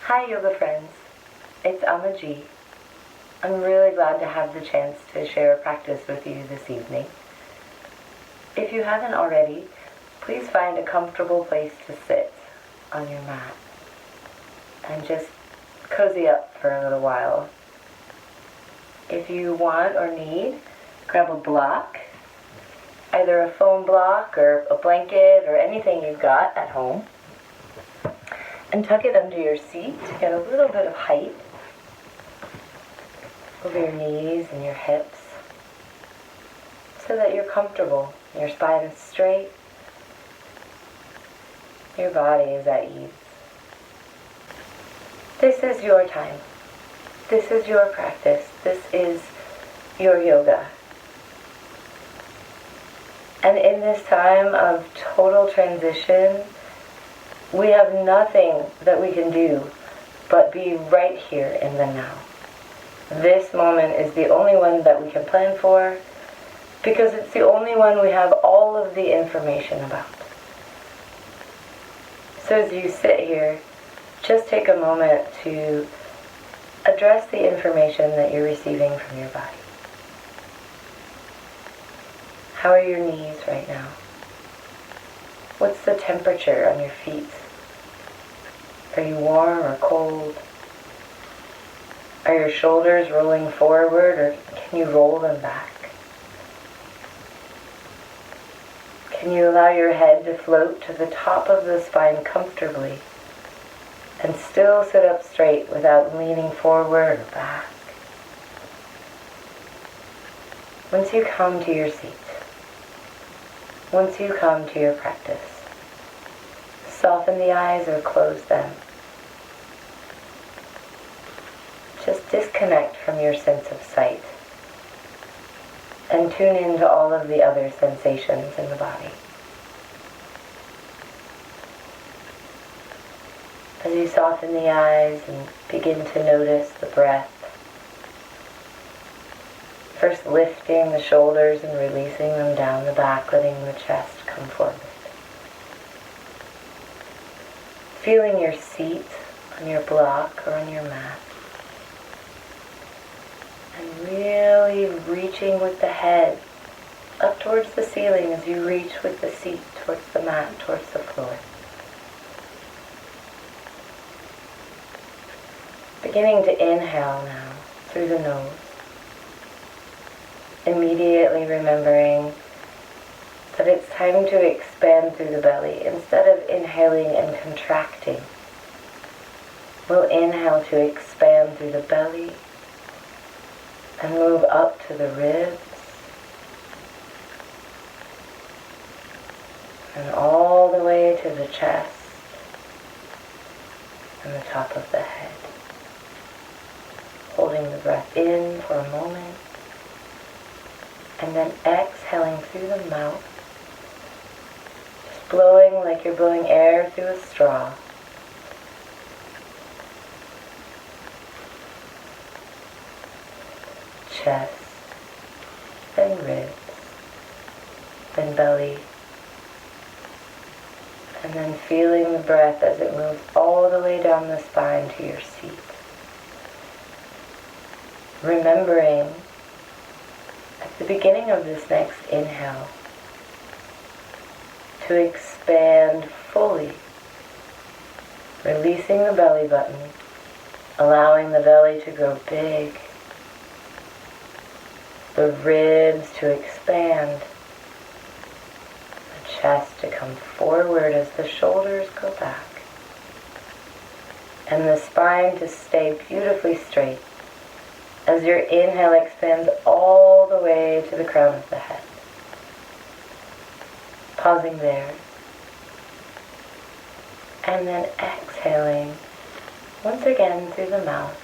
Hi yoga friends, it's Amah G. I'm really glad to have the chance to share a practice with you this evening. If you haven't already, please find a comfortable place to sit on your mat and just cozy up for a little while. If you want or need, grab a block, either a foam block or a blanket or anything you've got at home, and tuck it under your seat to get a little bit of height over your knees and your hips so that you're comfortable. Your spine is straight, your body is at ease. This is your time. This is your practice. This is your yoga. And in this time of total transition, we have nothing that we can do but be right here in the now. This moment is the only one that we can plan for because it's the only one we have all of the information about. So as you sit here, just take a moment to address the information that you're receiving from your body. How are your knees right now? What's the temperature on your feet? Are you warm or cold? Are your shoulders rolling forward or can you roll them back? Can you allow your head to float to the top of the spine comfortably and still sit up straight without leaning forward or back? Once you come to your seat, once you come to your practice, soften the eyes or close them. Just disconnect from your sense of sight and tune into all of the other sensations in the body. As you soften the eyes and begin to notice the breath, first lifting the shoulders and releasing them down the back, letting the chest come forward. Feeling your seat on your block or on your mat. And really reaching with the head up towards the ceiling as you reach with the seat towards the mat, towards the floor. Beginning to inhale now through the nose. Immediately remembering that it's time to expand through the belly. Instead of inhaling and contracting, we'll inhale to expand through the belly and move up to the ribs and all the way to the chest and the top of the head. Holding the breath in for a moment and then exhaling through the mouth, just blowing like you're blowing air through a straw. Chest, then ribs, then belly, and then feeling the breath as it moves all the way down the spine to your seat. Remembering at the beginning of this next inhale to expand fully, releasing the belly button, allowing the belly to grow big, the ribs to expand, the chest to come forward as the shoulders go back, and the spine to stay beautifully straight as your inhale expands all the way to the crown of the head. Pausing there, and then exhaling once again through the mouth,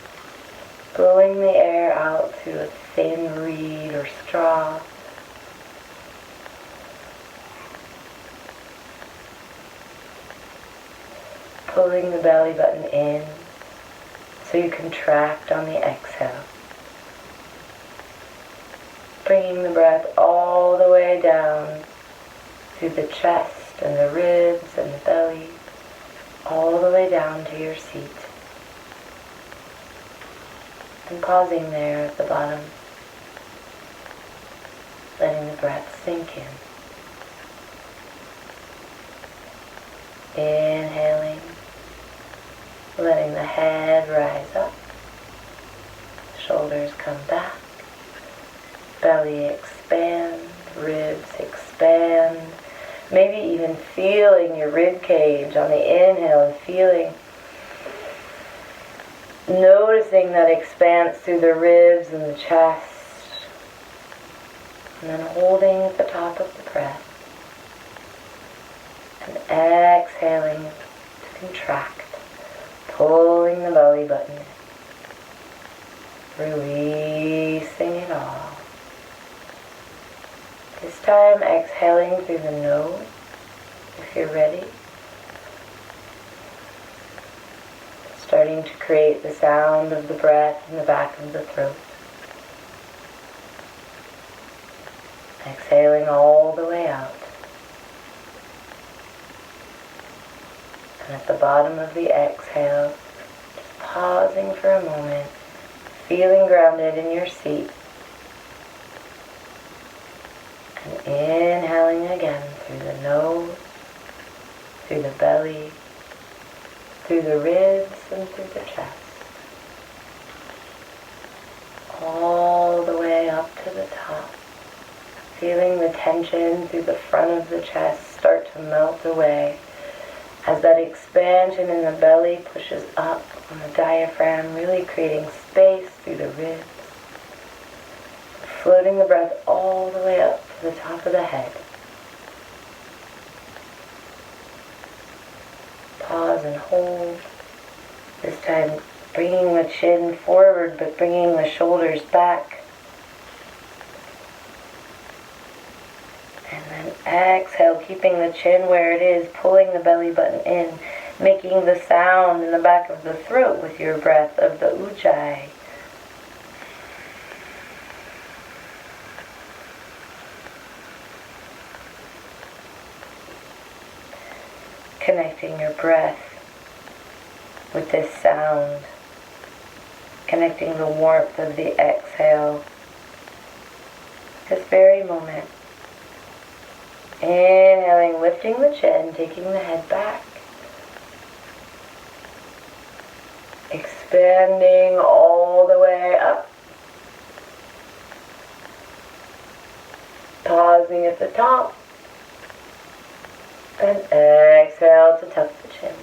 blowing the air out through a thin reed or straw. Pulling the belly button in so you contract on the exhale. Bringing the breath all the way down through the chest and the ribs and the belly, all the way down to your seat. And pausing there at the bottom, letting the breath sink in. Inhaling, letting the head rise up, shoulders come back, belly expand, ribs expand, maybe even feeling your rib cage on the inhale and noticing that expanse through the ribs and the chest, and then holding at the top of the breath, and exhaling to contract, pulling the belly button in, releasing it all. This time exhaling through the nose, if you're ready. Starting to create the sound of the breath in the back of the throat. Exhaling all the way out. And at the bottom of the exhale, just pausing for a moment, feeling grounded in your seat. And inhaling again through the nose, through the belly, through the ribs and through the chest. All the way up to the top. Feeling the tension through the front of the chest start to melt away as that expansion in the belly pushes up on the diaphragm, really creating space through the ribs. Floating the breath all the way up to the top of the head. Pause and hold. This time bringing the chin forward but bringing the shoulders back. And then exhale, keeping the chin where it is, pulling the belly button in, making the sound in the back of the throat with your breath of the ujjayi. Connecting your breath with this sound, connecting the warmth of the exhale, this very moment. Inhaling, lifting the chin, taking the head back, expanding all the way up, pausing at the top, and exhale to tuck the chin.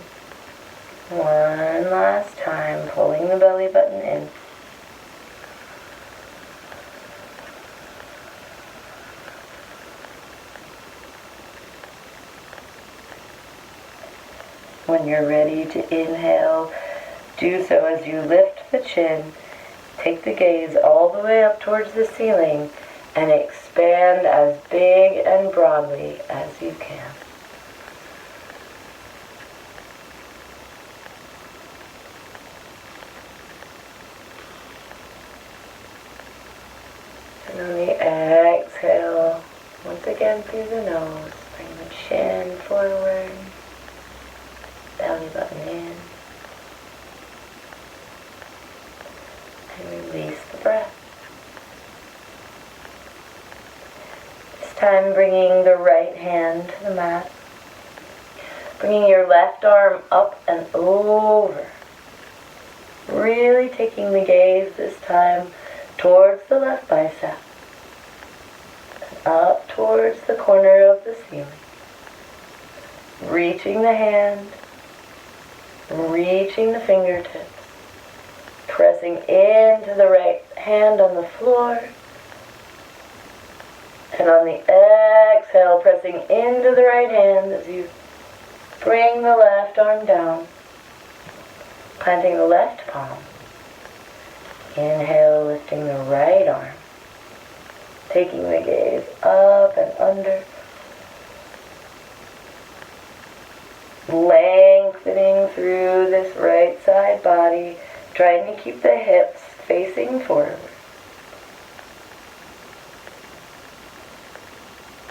One last time, pulling the belly button in. When you're ready to inhale, do so as you lift the chin, take the gaze all the way up towards the ceiling, and expand as big and broadly as you can. And on the exhale, once again through the nose, bring the chin forward, belly button in, and release the breath. This time bringing the right hand to the mat, bringing your left arm up and over, really taking the gaze this time towards the left bicep, and up towards the corner of the ceiling, reaching the hand, reaching the fingertips, pressing into the right hand on the floor, and on the exhale, pressing into the right hand as you bring the left arm down, planting the left palm. Inhale, lifting the right arm, taking the gaze up and under, lengthening through this right side body, trying to keep the hips facing forward.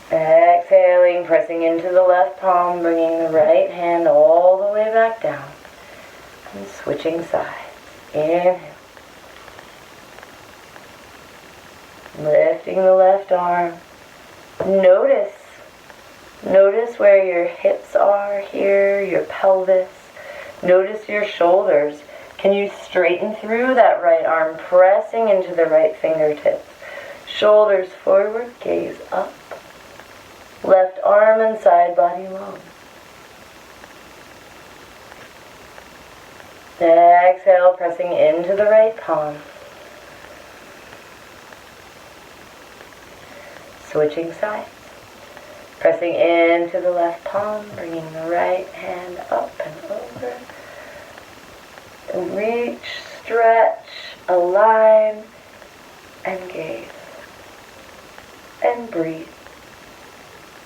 Exhaling, pressing into the left palm, bringing the right hand all the way back down, and switching sides. Inhale. Lifting the left arm. Notice where your hips are here, your pelvis. Notice your shoulders. Can you straighten through that right arm, pressing into the right fingertips? Shoulders forward, gaze up. Left arm and side body long. Exhale, pressing into the right palm. Switching sides. Pressing into the left palm, bringing the right hand up and over. Reach, stretch, align, and gaze. And breathe.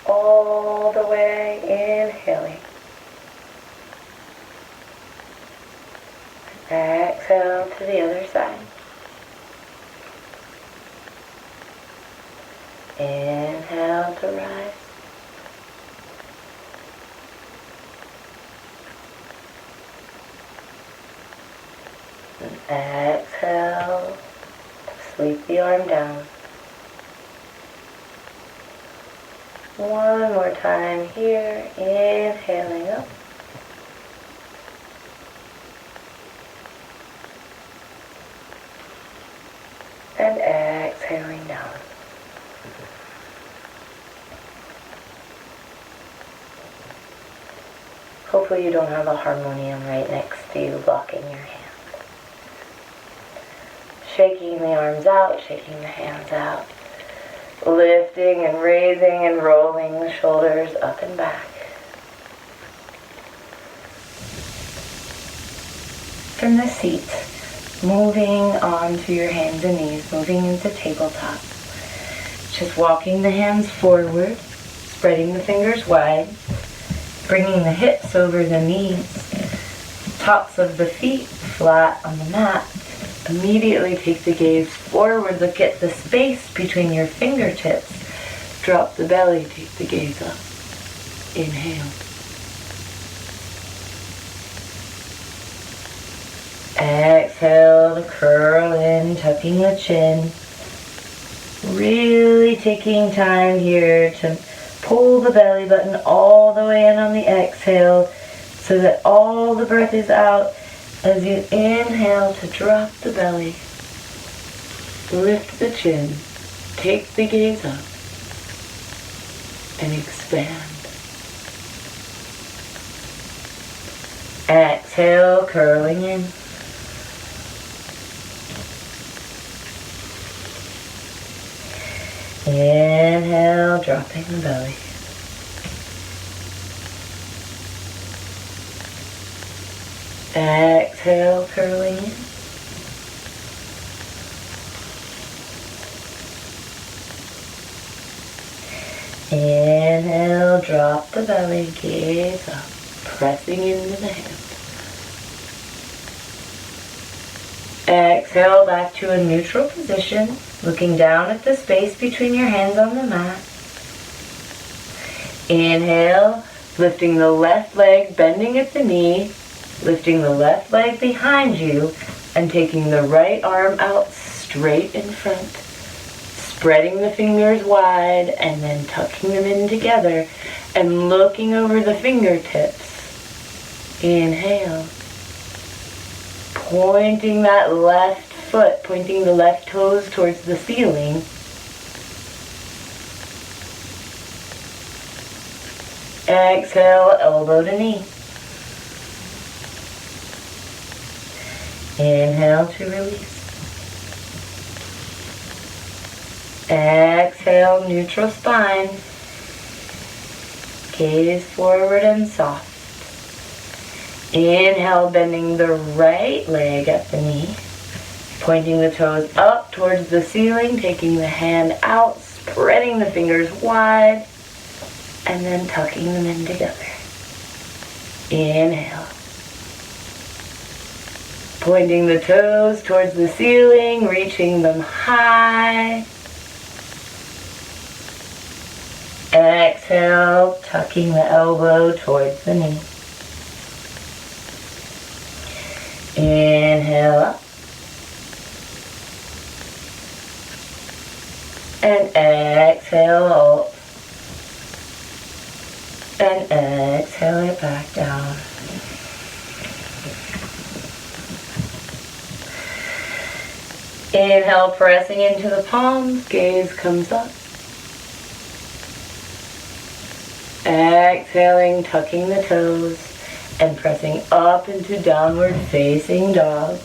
All the way, inhaling. Exhale to the other side. Inhale to rise. And exhale to sweep the arm down. One more time here, inhaling up. And exhaling down. Hopefully you don't have a harmonium right next to you blocking your hand. Shaking the arms out, shaking the hands out. Lifting and raising and rolling the shoulders up and back. From the seat, moving on to your hands and knees, moving into tabletop. Just walking the hands forward, spreading the fingers wide, bringing the hips over the knees, tops of the feet flat on the mat. Immediately take the gaze forward, look at the space between your fingertips. Drop the belly, take the gaze up. Inhale. Exhale to curl in, tucking the chin. Really taking time here to pull the belly button all the way in on the exhale so that all the breath is out. As you inhale to drop the belly, lift the chin, take the gaze up, and expand. Exhale, curling in. Inhale, dropping the belly. Exhale, curling in. Inhale, drop the belly, gaze up, pressing into the hands. Exhale, back to a neutral position, looking down at the space between your hands on the mat. Inhale, lifting the left leg, bending at the knee, lifting the left leg behind you and taking the right arm out straight in front. Spreading the fingers wide and then tucking them in together and looking over the fingertips. Inhale. Pointing that left foot, pointing the left toes towards the ceiling. Exhale, elbow to knee. Inhale to release. Exhale, neutral spine. Gaze forward and soft. Inhale, bending the right leg at the knee. Pointing the toes up towards the ceiling, taking the hand out, spreading the fingers wide, and then tucking them in together. Inhale. Pointing the toes towards the ceiling, reaching them high. Exhale, tucking the elbow towards the knee. Inhale up. And exhale out. And exhale it back down. Inhale, pressing into the palms, gaze comes up. Exhaling, tucking the toes and pressing up into downward facing dog.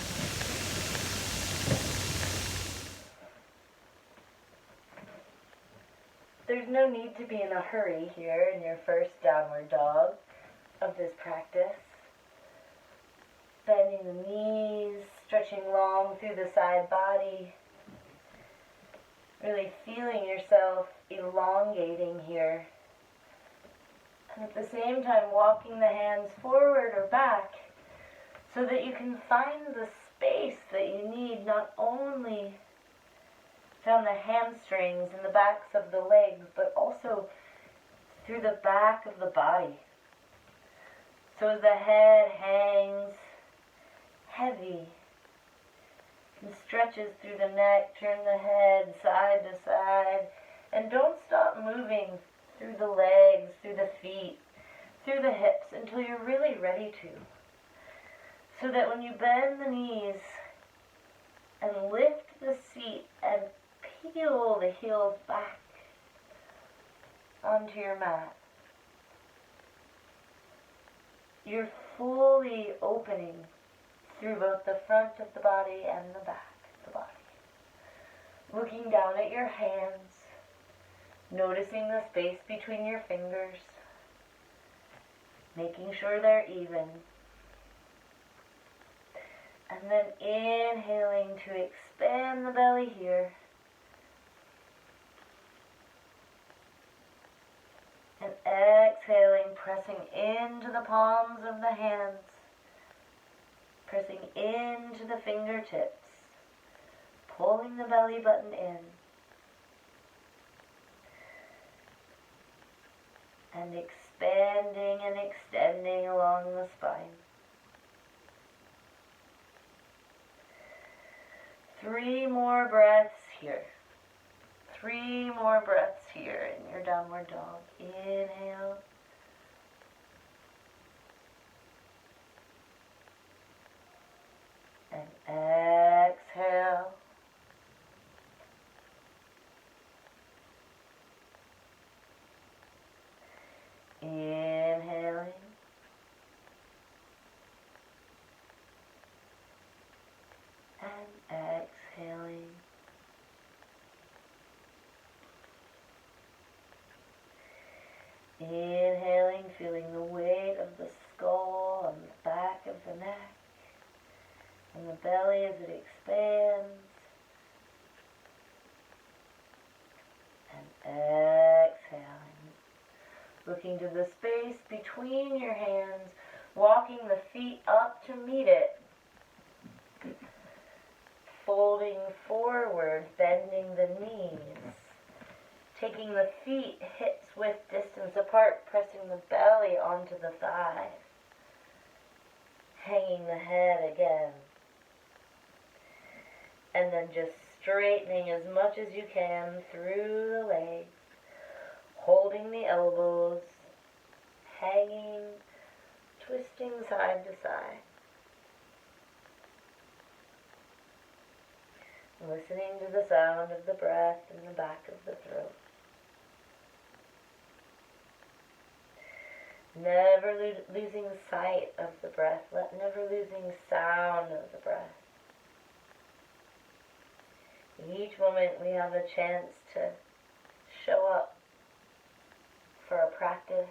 There's no need to be in a hurry here in your first downward dog of this practice. Bending the knees, stretching long through the side body. Really feeling yourself elongating here. And at the same time walking the hands forward or back so that you can find the space that you need, not only down the hamstrings and the backs of the legs, but also through the back of the body. So as the head hangs heavy and stretches through the neck, turn the head side to side, and don't stop moving through the legs, through the feet, through the hips until you're really ready to. So that when you bend the knees and lift the seat and peel the heels back onto your mat, you're fully opening through both the front of the body and the back of the body. Looking down at your hands, noticing the space between your fingers, making sure they're even. And then inhaling to expand the belly here. And exhaling, pressing into the palms of the hands, pressing into the fingertips, pulling the belly button in. And expanding and extending along the spine. 3 more breaths here. 3 more breaths here in your downward dog. Inhale. And exhale. Inhaling. And exhaling. Inhaling, feeling the weight of the skull on the back of the neck and the belly as it expands. And exhaling. Looking to the space between your hands, walking the feet up to meet it. Folding forward, bending the knees. Taking the feet hips width distance apart, pressing the belly onto the thighs. Hanging the head again. And then just straightening as much as you can through the legs. Holding the elbows, hanging, twisting side to side. Listening to the sound of the breath in the back of the throat. Never losing sight of the breath, never losing sound of the breath. Each moment we have a chance to show up for our practice,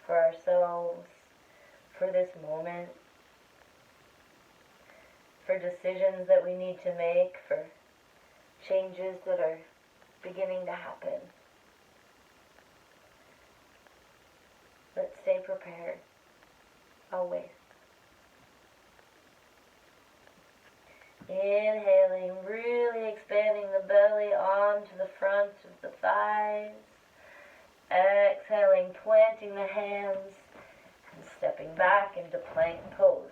for ourselves, for this moment, for decisions that we need to make, for changes that are beginning to happen. Let's stay prepared, always. Inhaling, really expanding the belly onto the front of the thighs. Exhaling, planting the hands and stepping back into plank pose.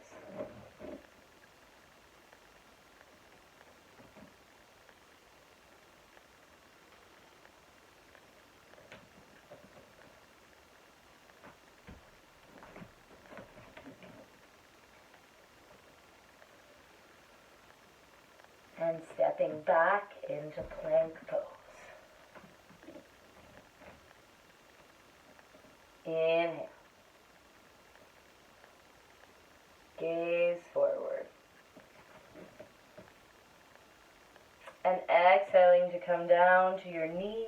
And stepping back into plank pose. Inhale. Gaze forward. And exhaling to come down to your knees,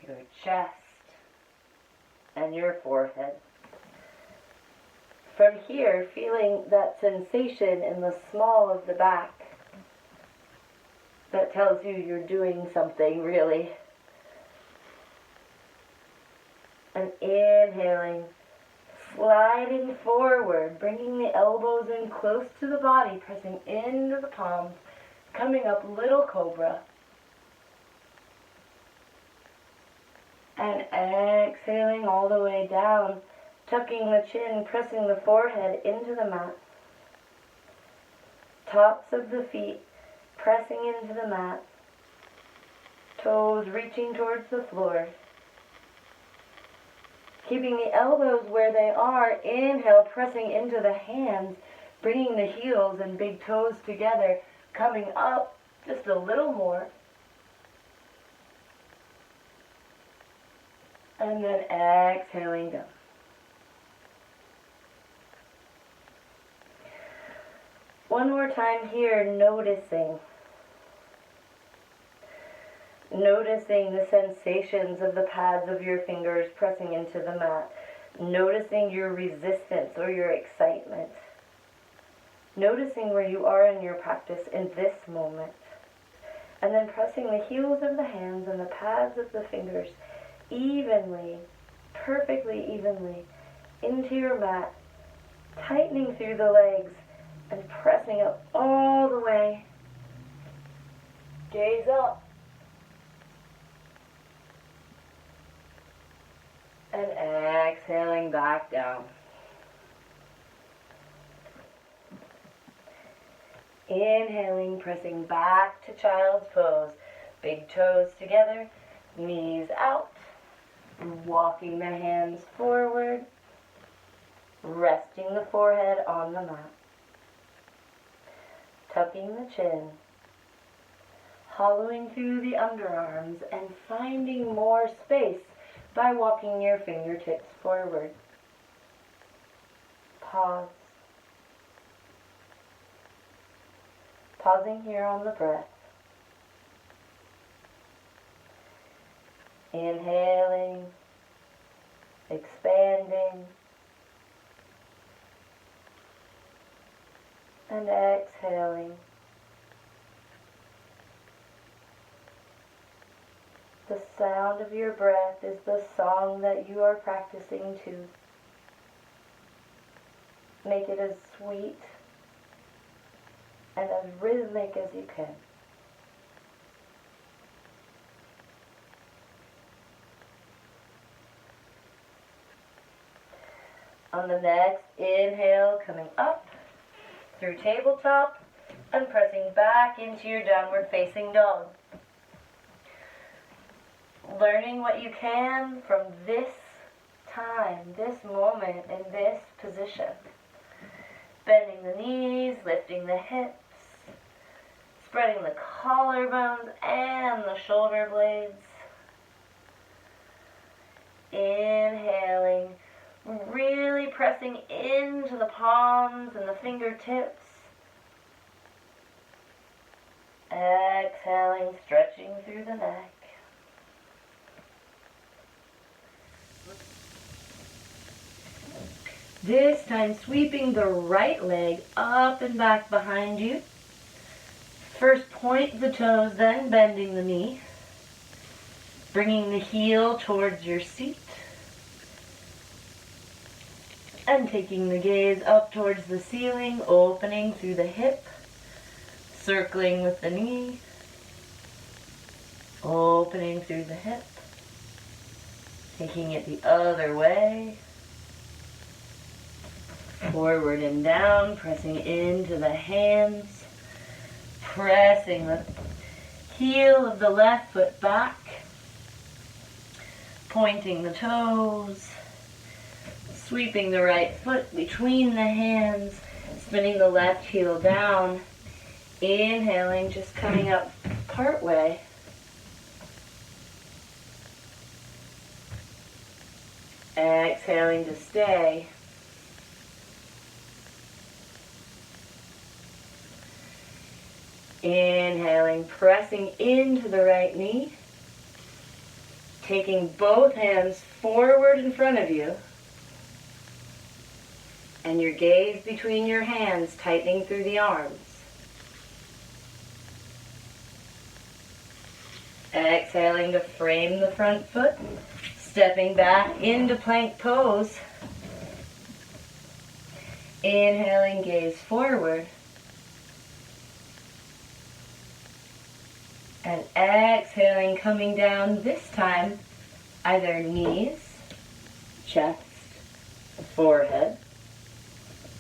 your chest, and your forehead. From here, feeling that sensation in the small of the back that tells you you're doing something really. And inhaling, sliding forward, bringing the elbows in close to the body, pressing into the palms, coming up little cobra. And exhaling all the way down, tucking the chin, pressing the forehead into the mat. Tops of the feet pressing into the mat. Toes reaching towards the floor. Keeping the elbows where they are. Inhale, pressing into the hands, bringing the heels and big toes together, coming up just a little more. And then exhaling down. One more time here, noticing the sensations of the pads of your fingers pressing into the mat. Noticing your resistance or your excitement. Noticing where you are in your practice in this moment. And then pressing the heels of the hands and the pads of the fingers evenly, perfectly evenly, into your mat, tightening through the legs and pressing up all the way. Gaze up. And exhaling back down. Inhaling, pressing back to child's pose. Big toes together, knees out. Walking the hands forward. Resting the forehead on the mat. Tucking the chin. Hollowing through the underarms and finding more space by walking your fingertips forward. Pause. Pausing here on the breath. Inhaling, expanding, and exhaling. The sound of your breath is the song that you are practicing to. Make it as sweet and as rhythmic as you can. On the next inhale, coming up through tabletop and pressing back into your downward facing dog. Learning what you can from this time, this moment, in this position. Bending the knees, lifting the hips, spreading the collarbones and the shoulder blades. Inhaling, really pressing into the palms and the fingertips. Exhaling, stretching through the neck. This time sweeping the right leg up and back behind you. First point the toes, then bending the knee. Bringing the heel towards your seat. And taking the gaze up towards the ceiling, opening through the hip. Circling with the knee. Opening through the hip. Taking it the other way. Forward and down, pressing into the hands. Pressing the heel of the left foot back. Pointing the toes. Sweeping the right foot between the hands. Spinning the left heel down. Inhaling, just coming up part way. Exhaling to stay. Inhaling, pressing into the right knee. Taking both hands forward in front of you. And your gaze between your hands, tightening through the arms. Exhaling to frame the front foot. Stepping back into plank pose. Inhaling, gaze forward. And exhaling, coming down this time, either knees, chest, forehead,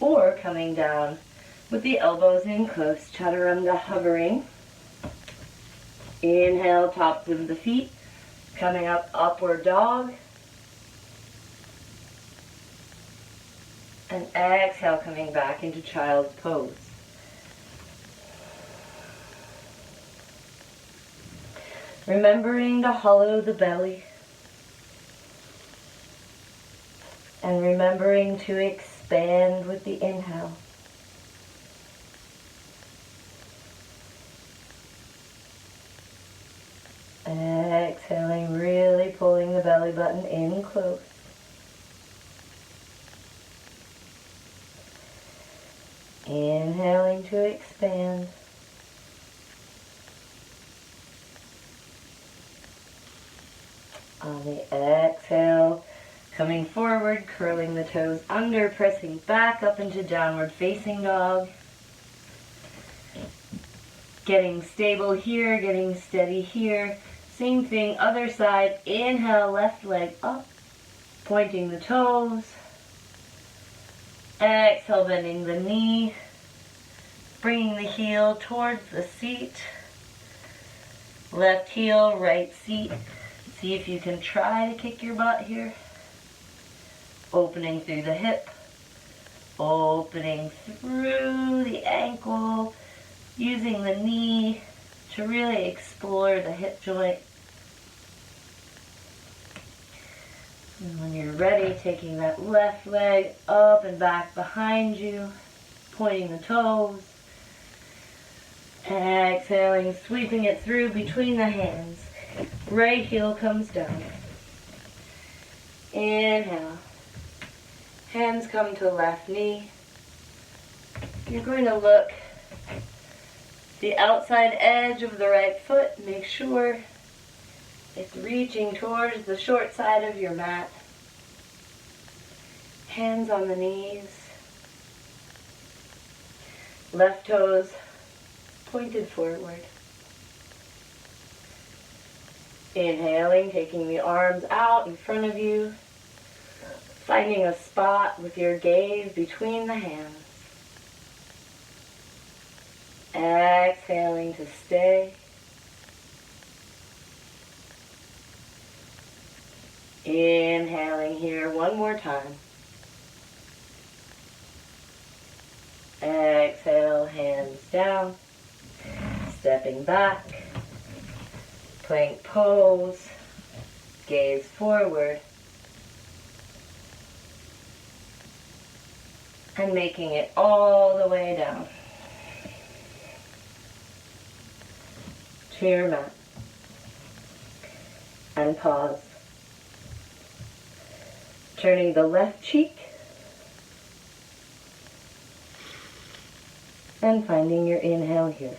or coming down with the elbows in close, chaturanga hovering. Inhale, tops of the feet, coming up, upward dog. And exhale, coming back into child's pose. Remembering to hollow the belly. And remembering to expand with the inhale. Exhaling, really pulling the belly button in close. Inhaling to expand. On the exhale, coming forward, curling the toes under, pressing back up into downward facing dog. Getting stable here, getting steady here. Same thing, other side. Inhale, left leg up, pointing the toes. Exhale, bending the knee, bringing the heel towards the seat. Left heel, right seat. See if you can try to kick your butt here. Opening through the hip, opening through the ankle, using the knee to really explore the hip joint. And when you're ready, taking that left leg up and back behind you, pointing the toes. Exhaling, sweeping it through between the hands. Right heel comes down. Inhale. Hands come to left knee. You're going to look the outside edge of the right foot. Make sure it's reaching towards the short side of your mat. Hands on the knees. Left toes pointed forward. Inhaling, taking the arms out in front of you. Finding a spot with your gaze between the hands. Exhaling to stay. Inhaling here one more time. Exhale, hands down. Stepping back. Plank pose. Gaze forward. And making it all the way down to your mat. And pause. Turning the left cheek and finding your inhale here.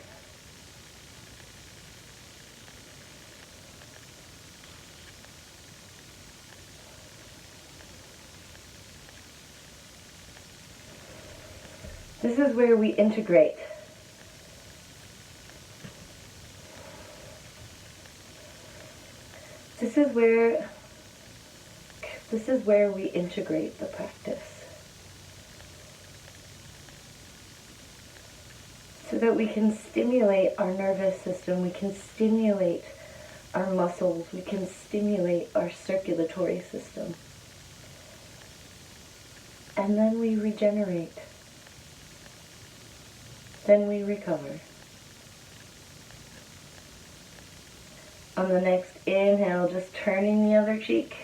This is where we integrate. This is where we integrate the practice. So that we can stimulate our nervous system, we can stimulate our muscles, we can stimulate our circulatory system. And then we regenerate. Then we recover. On the next inhale, just turning the other cheek.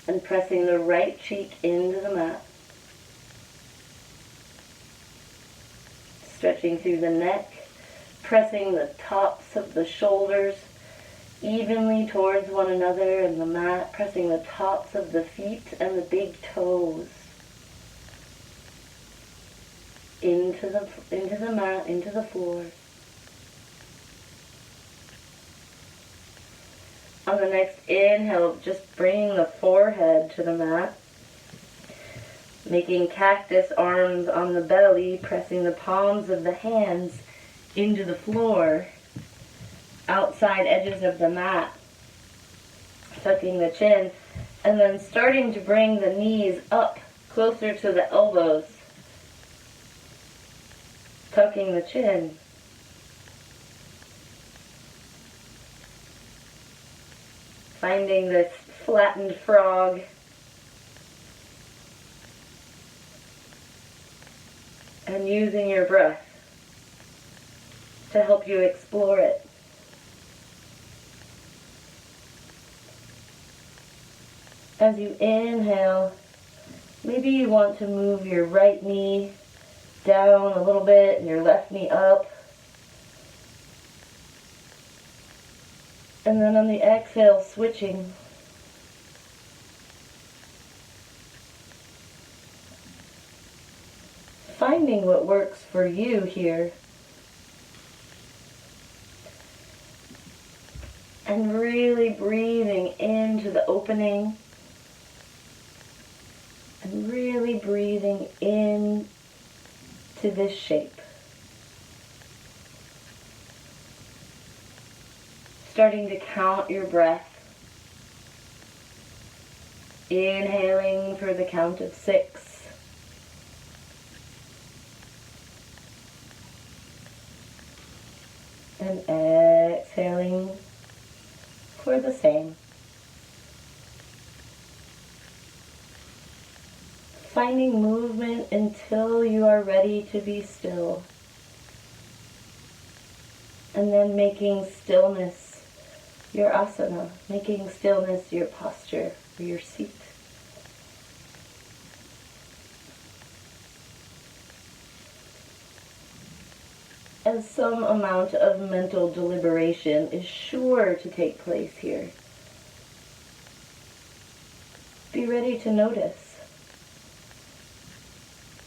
And pressing the right cheek into the mat. Stretching through the neck, pressing the tops of the shoulders evenly towards one another and the mat, pressing the tops of the feet and the big toes into the mat, into the floor. On the next inhale, just bringing the forehead to the mat, making cactus arms on the belly, pressing the palms of the hands into the floor, outside edges of the mat, tucking the chin, and then starting to bring the knees up closer to the elbows, tucking the chin. Finding this flattened frog. And using your breath to help you explore it. As you inhale, maybe you want to move your right knee down a little bit and your left knee up. And then on the exhale, switching. Finding what works for you here. And really breathing into the opening. And really breathing in to this shape. Starting to count your breath. Inhaling for the count of 6. And exhaling for the same. Finding movement until you are ready to be still. And then making stillness your asana, making stillness your posture or your seat. And some amount of mental deliberation is sure to take place here. Be ready to notice.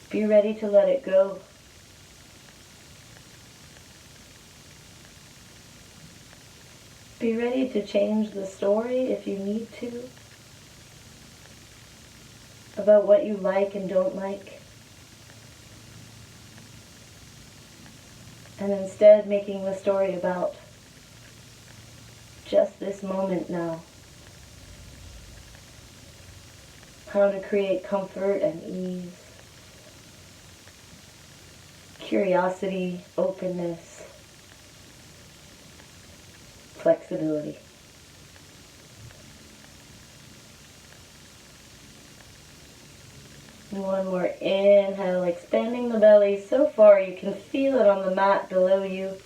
Be ready to let it go. Be ready to change the story if you need to, about what you like and don't like. And instead making the story about just this moment now. How to create comfort and ease, curiosity, openness, flexibility. And one more inhale, expanding the belly so far you can feel it on the mat below you.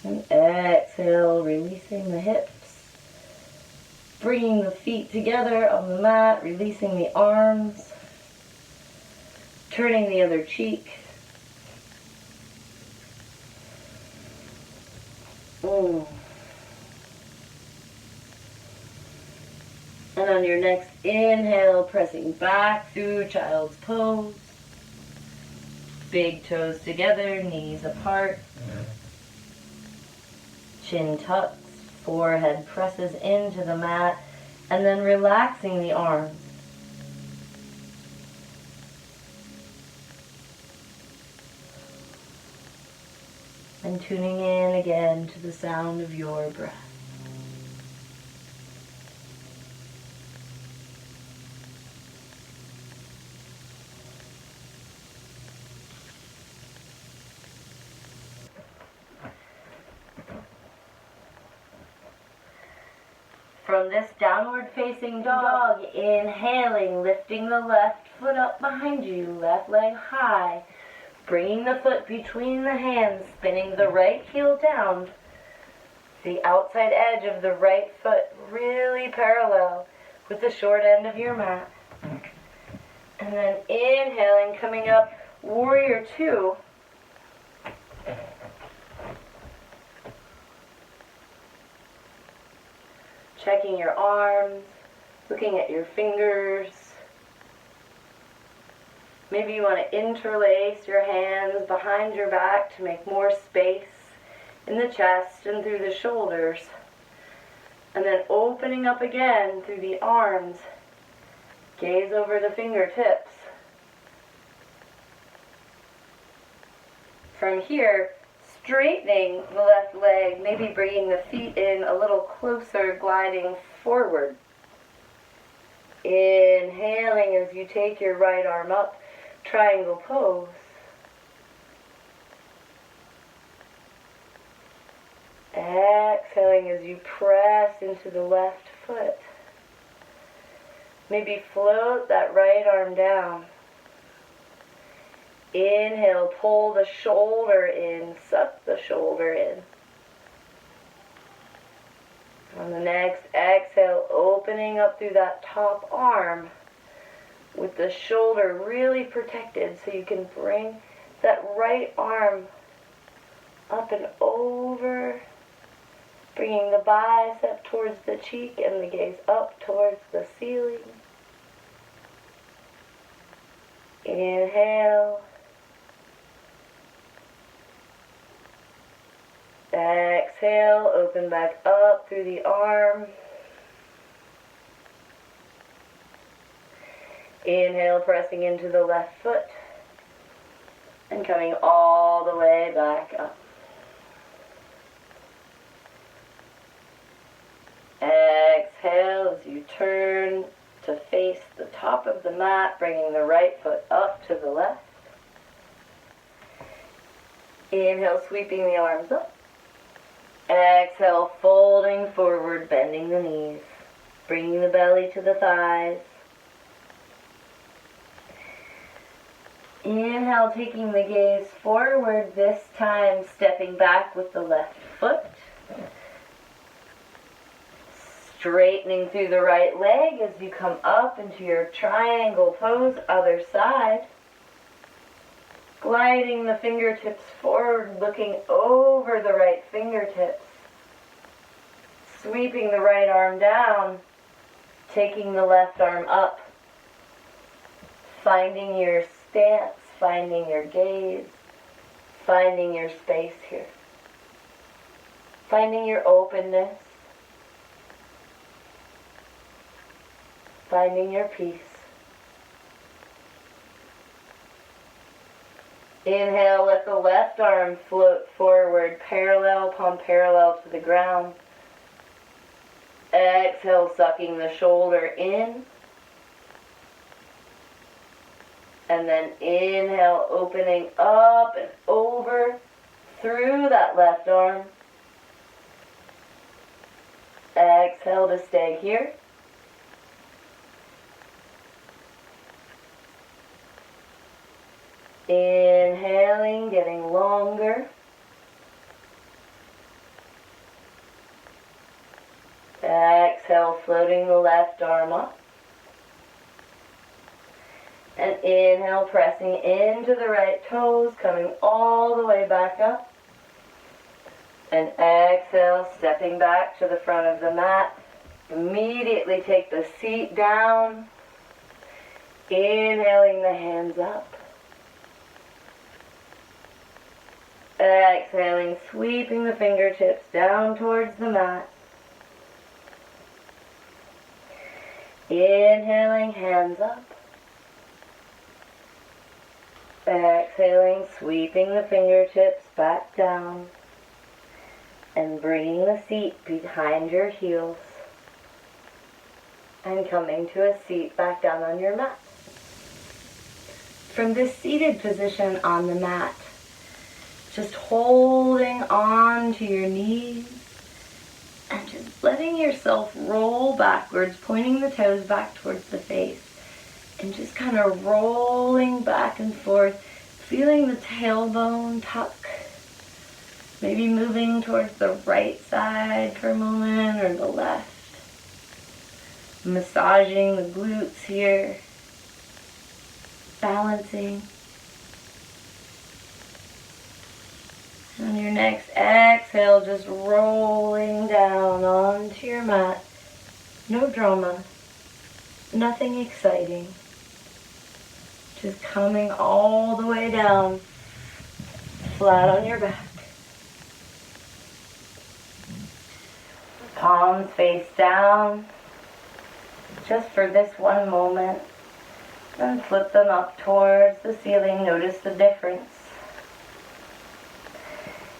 And exhale, releasing the hips. Bringing the feet together on the mat, releasing the arms. Turning the other cheek. And on your next inhale, pressing back through child's pose. Big toes together, knees apart. Chin tucks, forehead presses into the mat, and then relaxing the arms. And tuning in again to the sound of your breath. From this downward facing dog, inhaling, lifting the left foot up behind you, left leg high. Bringing the foot between the hands, spinning the right heel down. The outside edge of the right foot really parallel with the short end of your mat. And then inhaling, coming up, warrior two. Checking your arms, looking at your fingers. Maybe you want to interlace your hands behind your back to make more space in the chest and through the shoulders. And then opening up again through the arms. Gaze over the fingertips. From here, straightening the left leg, maybe bringing the feet in a little closer, gliding forward. Inhaling as you take your right arm up, triangle pose. Exhaling as you press into the left foot. Maybe float that right arm down. Inhale, pull the shoulder in, suck the shoulder in. On the next exhale, opening up through that top arm with the shoulder really protected so you can bring that right arm up and over, bringing the bicep towards the cheek and the gaze up towards the ceiling. Inhale. Exhale, open back up through the arm. Inhale, pressing into the left foot. And coming all the way back up. Exhale as you turn to face the top of the mat, bringing the right foot up to the left. Inhale, sweeping the arms up. Exhale, folding forward, bending the knees, bringing the belly to the thighs. Inhale, taking the gaze forward, this time stepping back with the left foot. Straightening through the right leg as you come up into your triangle pose, other side. Gliding the fingertips forward, looking over the right fingertips. Sweeping the right arm down, taking the left arm up. Finding your stance, finding your gaze, finding your space here. Finding your openness. Finding your peace. Inhale, let the left arm float forward, parallel upon parallel to the ground. Exhale, sucking the shoulder in. And then inhale, opening up and over through that left arm. Exhale to stay here. Inhaling, getting longer. Exhale, floating the left arm up. And inhale, pressing into the right toes, coming all the way back up. And exhale, stepping back to the front of the mat. Immediately take the seat down. Inhaling the hands up. Exhaling, sweeping the fingertips down towards the mat. Inhaling, hands up. Exhaling, sweeping the fingertips back down. And bringing the seat behind your heels. And coming to a seat back down on your mat. From this seated position on the mat, just holding on to your knees and just letting yourself roll backwards, pointing the toes back towards the face and just kind of rolling back and forth, feeling the tailbone tuck. Maybe moving towards the right side for a moment or the left. Massaging the glutes here. Balancing. And on your next exhale, just rolling down onto your mat. No drama. Nothing exciting. Just coming all the way down. Flat on your back. Palms face down. Just for this one moment. Then flip them up towards the ceiling. Notice the difference.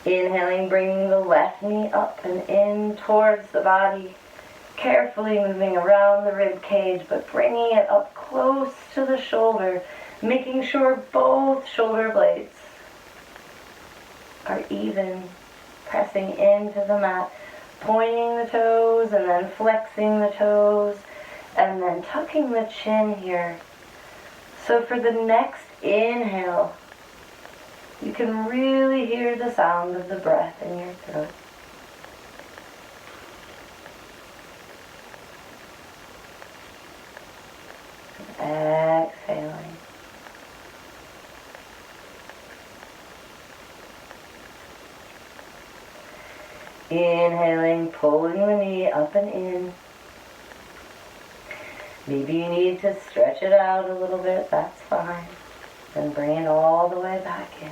Inhaling, bringing the left knee up and in towards the body. Carefully moving around the rib cage, but bringing it up close to the shoulder. Making sure both shoulder blades are even. Pressing into the mat. Pointing the toes and then flexing the toes. And then tucking the chin here. So for the next inhale, you can really hear the sound of the breath in your throat. Exhaling. Inhaling, pulling the knee up and in. Maybe you need to stretch it out a little bit, that's fine. Then bring it all the way back in.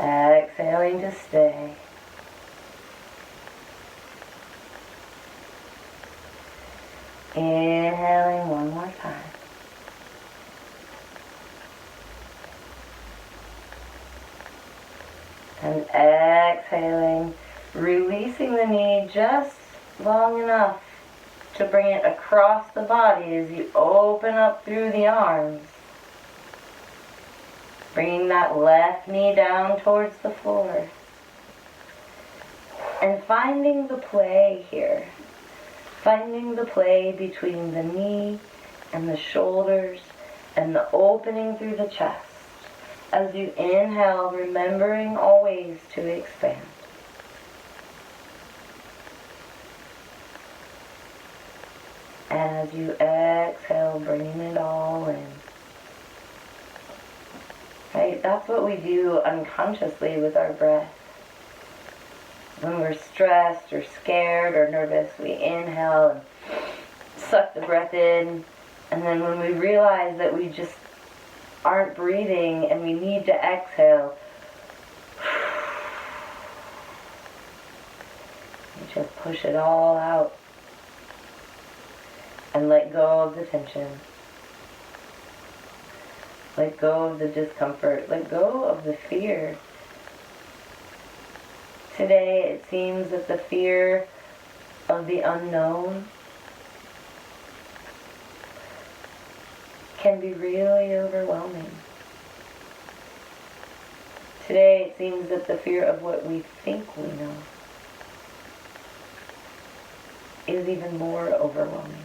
Exhaling to stay. Inhaling one more time. And exhaling, releasing the knee just long enough to bring it across the body as you open up through the arms. Bringing that left knee down towards the floor. And finding the play here. Finding the play between the knee and the shoulders and the opening through the chest. As you inhale, remembering always to expand. As you exhale, bringing it all in. Right? That's what we do unconsciously with our breath. When we're stressed or scared or nervous, we inhale and suck the breath in. And then when we realize that we just aren't breathing and we need to exhale, we just push it all out. And let go of the tension. Let go of the discomfort. Let go of the fear. Today it seems that the fear of the unknown can be really overwhelming. Today it seems that the fear of what we think we know is even more overwhelming.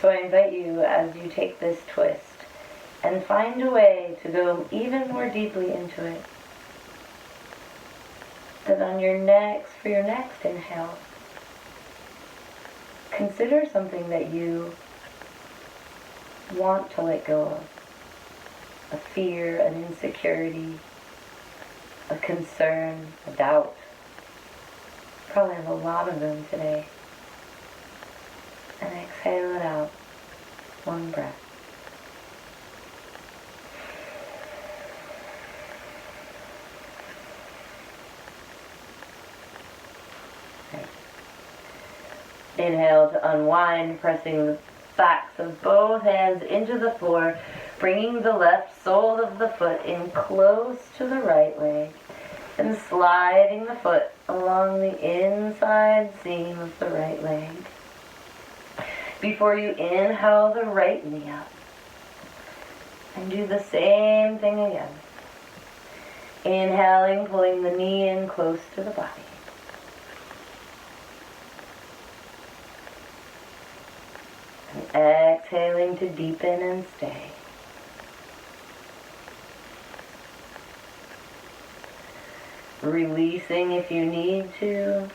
So I invite you, as you take this twist and find a way to go even more deeply into it, that on your for your next inhale, consider something that you want to let go of. A fear, an insecurity, a concern, a doubt. Probably have a lot of them today. And exhale it out. One breath. Right. Inhale to unwind, pressing the backs of both hands into the floor, bringing the left sole of the foot in close to the right leg, and sliding the foot along the inside seam of the right leg. Before you inhale the right knee up. And do the same thing again. Inhaling, pulling the knee in close to the body. exhaling to deepen and stay. Releasing if you need to.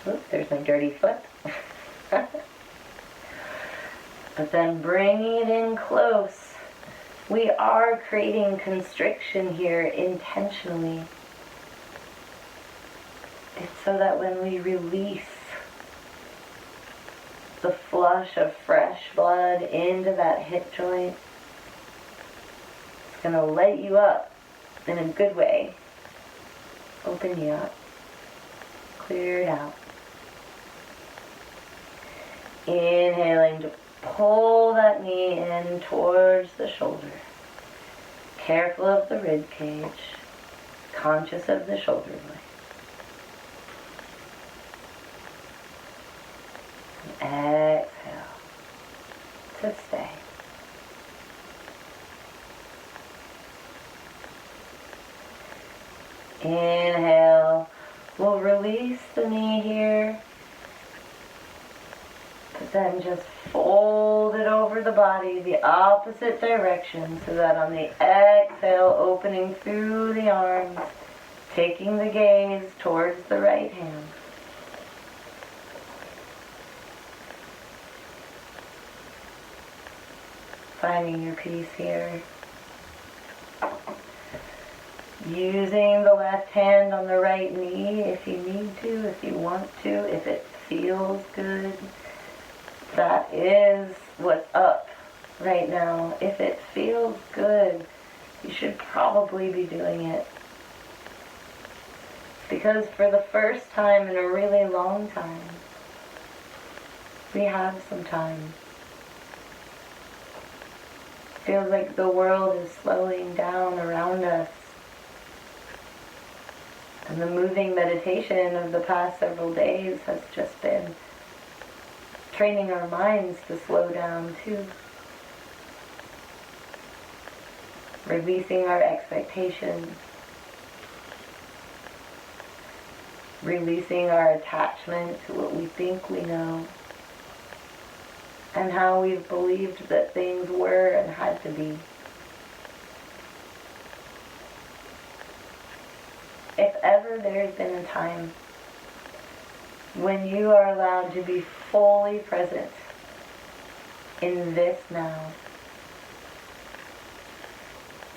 Oops, there's my dirty foot. But then bringing it in close. We are creating constriction here intentionally. It's so that when we release the flush of fresh blood into that hip joint, it's going to light you up in a good way. Open you up. Clear it out. Inhaling to pull that knee in towards the shoulder. Careful of the rib cage. Conscious of the shoulder blade. And exhale to stay. Inhale. We'll release the knee here. But then just fold it over the body the opposite direction so that on the exhale, opening through the arms, taking the gaze towards the right hand. Finding your peace here. Using the left hand on the right knee if you need to, if you want to, if it feels good. That is what's up right now. If it feels good, you should probably be doing it. Because for the first time in a really long time, we have some time. Feels like the world is slowing down around us. And the moving meditation of the past several days has just been training our minds to slow down too. Releasing our expectations. Releasing our attachment to what we think we know. And how we've believed that things were and had to be. If ever there's been a time when you are allowed to be fully present in this now,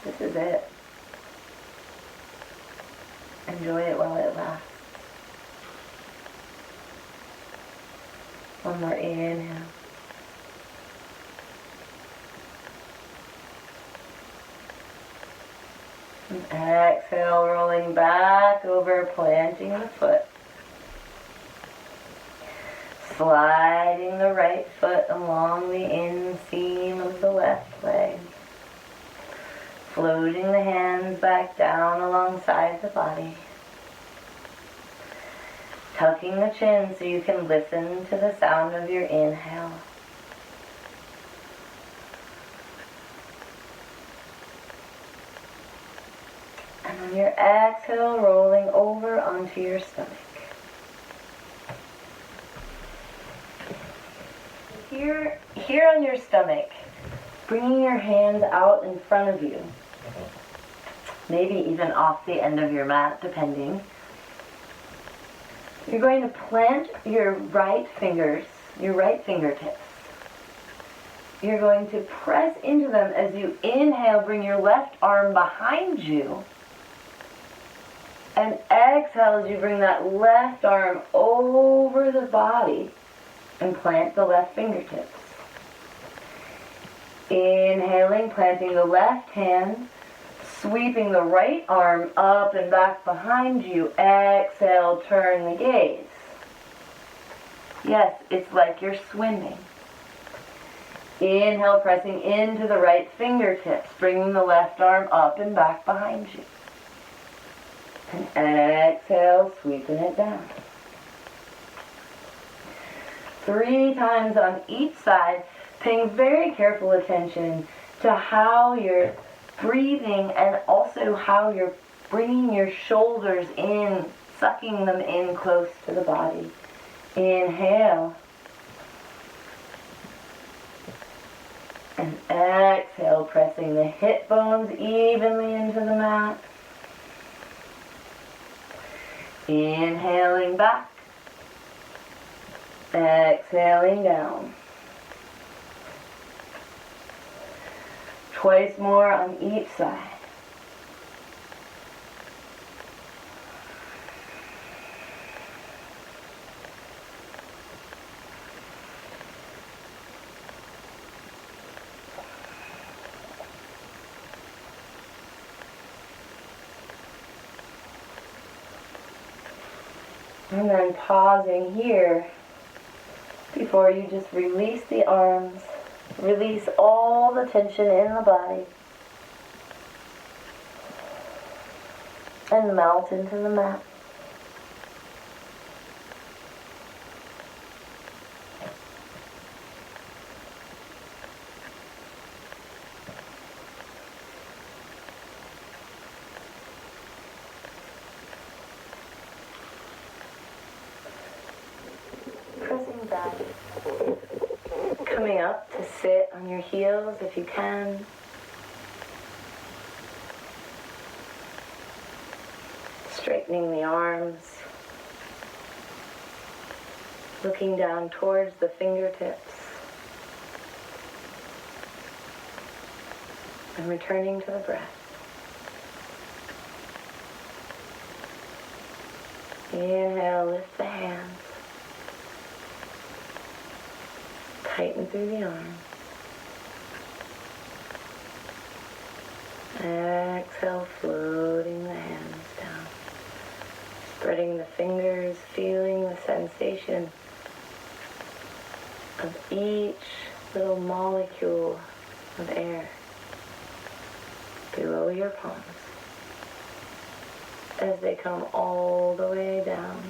this is it. Enjoy it while it lasts. One more inhale. And exhale, rolling back over, planting the foot. Sliding the right foot along the inseam of the left leg. Floating the hands back down alongside the body. Tucking the chin so you can listen to the sound of your inhale. And on your exhale, rolling over onto your stomach. Here on your stomach, bringing your hands out in front of you. Maybe even off the end of your mat, depending. You're going to plant your right fingertips. You're going to press into them as you inhale, bring your left arm behind you. And exhale as you bring that left arm over the body and plant the left fingertips. Inhaling, planting the left hand, sweeping the right arm up and back behind you. Exhale, turn the gaze. Yes, it's like you're swimming. Inhale, pressing into the right fingertips, bringing the left arm up and back behind you. And exhale, sweeping it down. 3 times on each side, paying very careful attention to how you're breathing and also how you're bringing your shoulders in, sucking them in close to the body. Inhale. And exhale, pressing the hip bones evenly into the mat. Inhaling back. Exhaling down. Twice more on each side. And then pausing here before you just release the arms, release all the tension in the body, and melt into the mat. Pressing back, coming up to sit on your heels if you can. Straightening the arms, looking down towards the fingertips, and returning to the breath. Inhale, lift the hands. Tighten through the arms. Exhale, floating the hands down. Spreading the fingers, feeling the sensation of each little molecule of air below your palms as they come all the way down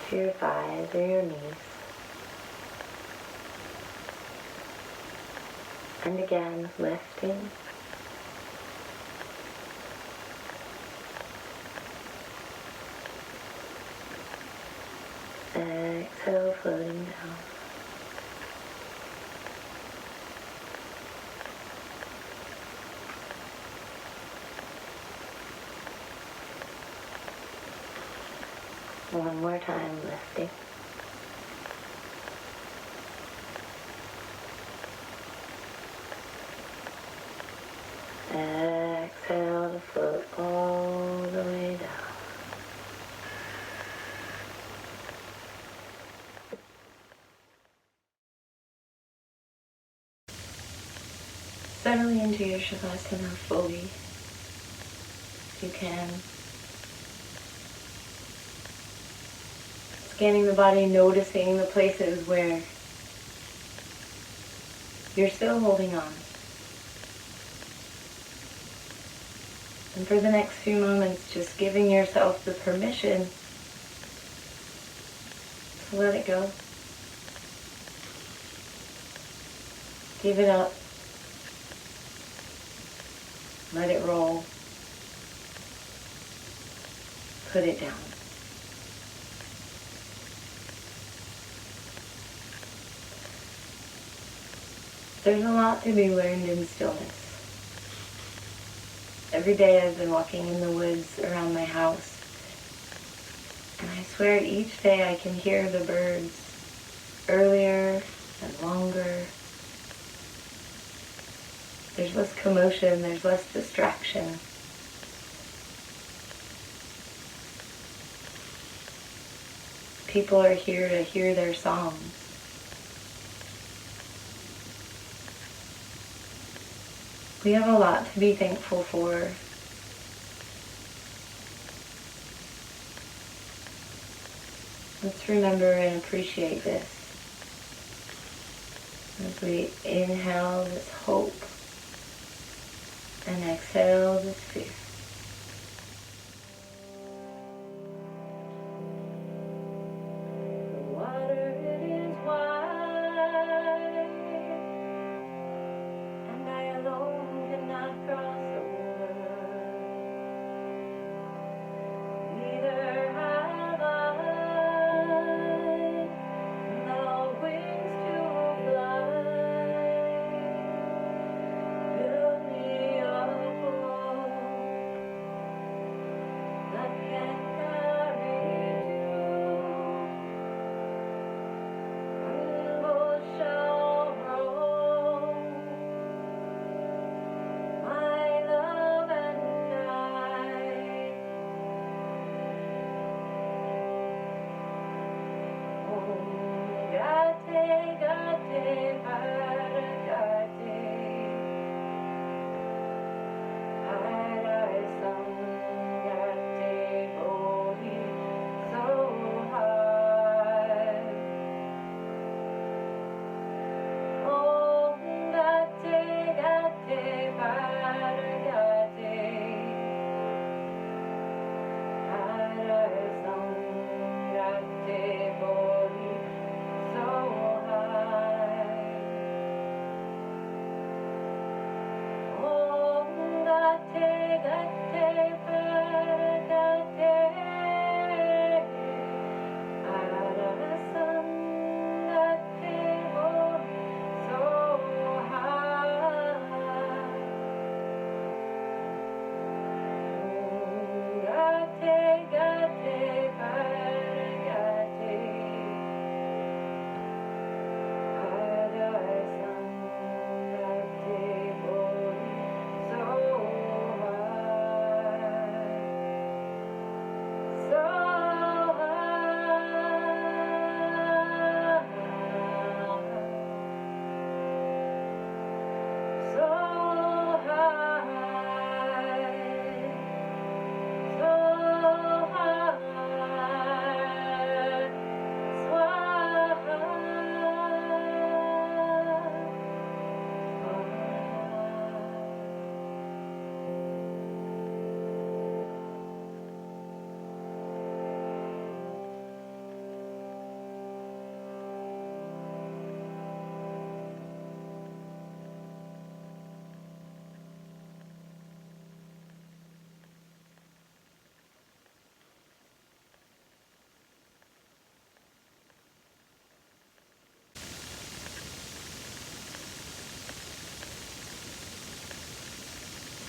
to your thighs or your knees. And again, lifting. Exhale, floating down. One more time, lifting. Exhale to float all the way down. Settling into your Shavasana fully, if you can. Scanning the body, noticing the places where you're still holding on. And for the next few moments, just giving yourself the permission to let it go. Give it up. Let it roll. Put it down. There's a lot to be learned in stillness. Every day I've been walking in the woods around my house, and I swear each day I can hear the birds earlier and longer. There's less commotion, there's less distraction. People are here to hear their songs. We have a lot to be thankful for. Let's remember and appreciate this as we inhale this hope and exhale this fear. The water, it is wide, and I alone cannot cross over. Neither have I the wings to fly.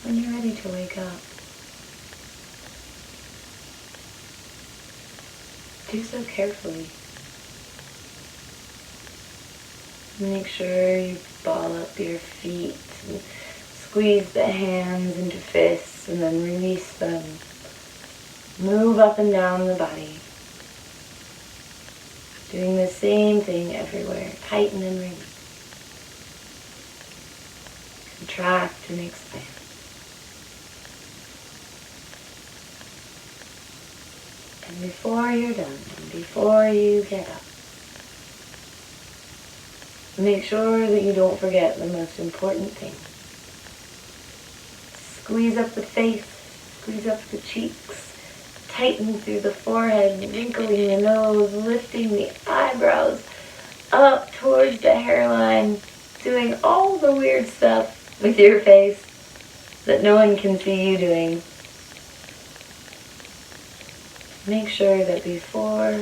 when you're ready to wake up, do so carefully. Make sure you ball up your feet and squeeze the hands into fists and then release them. Move up and down the body. Doing the same thing everywhere. Tighten and release. Contract and expand. And before you're done, and before you get up, make sure that you don't forget the most important thing. Squeeze up the face, squeeze up the cheeks, tighten through the forehead, wrinkling the nose, lifting the eyebrows up towards the hairline, doing all the weird stuff with your face that no one can see you doing. Make sure that before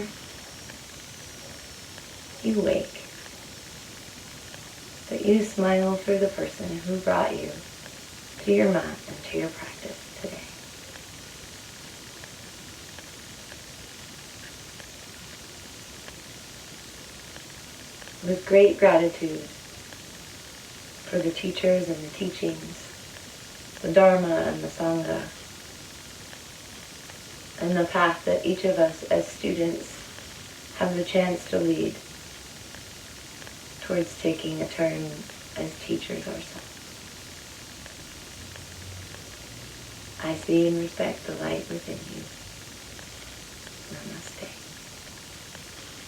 you wake, that you smile for the person who brought you to your mat and to your practice today. With great gratitude for the teachers and the teachings, the Dharma and the Sangha, and the path that each of us as students have the chance to lead towards taking a turn as teachers ourselves. I see and respect the light within you. Namaste.